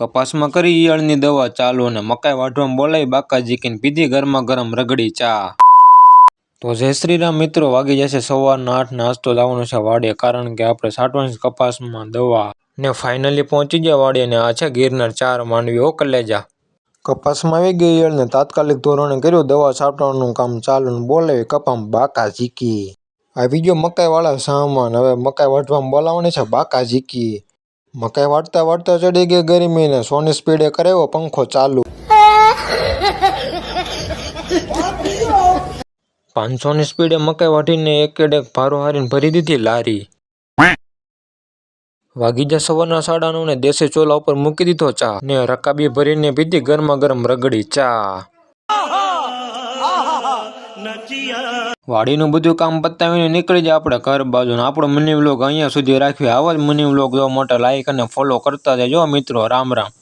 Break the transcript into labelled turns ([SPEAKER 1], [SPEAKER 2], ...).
[SPEAKER 1] કપાસમાં કરી ઈયળની દવા ચાલુ અને મકાઈ વાઢવામાં બોલાવી બાકાજી કીને પીધી ગરમા ગરમ રગડી ચા। તો જય શ્રી રામ મિત્રો, વાગી જશે સવારના 8 નાસ્તો લાવવાનો છે વાડે, કારણ કે આપણે છાંટવાની કપાસમાં દવા ને ફાઇનલી પહોંચી ગયા વાડે ને આ છે ગિરનાર 4 માંડવી ઓ કલેજા। કપાસમાં આવી ગઈ ઈયળ ને તાત્કાલિક ધોરણે કર્યું દવા છાંટવાનું કામ ચાલુ ને બોલાવી કપામાં બાકાજી કી। આવી ગયો મકાઈ વાળા સામાન, હવે મકાઈ વાઢવામાં બોલાવવાની છે બાકાજી કી। મકાઈ વાટતા વાટતા ચડી ગઈ ગરમી ને સોની સ્પીડે કરાવ્યો પંખો ચાલુ। 500ની સ્પીડે મકાઈ વાટીને એક ભારો હારીને ભરી દીધી લારી। વાગી ગયા સવારના 9:30 ને દેશી ચોલા ઉપર મૂકી દીધો ચા ને રકાબી ભરીને પીધી ગરમા ગરમ રગડી ચા। વાડીનું બધું કામ પતાવીને નીકળી જાય આપણે ઘર બાજુ ને આપણો મિની વ્લોગ અહીંયા સુધી રાખ્યો। આવા જ મિની વ્લોગ જોવા માટે લાઈક અને ફોલો કરતા જજો મિત્રો। રામ રામ।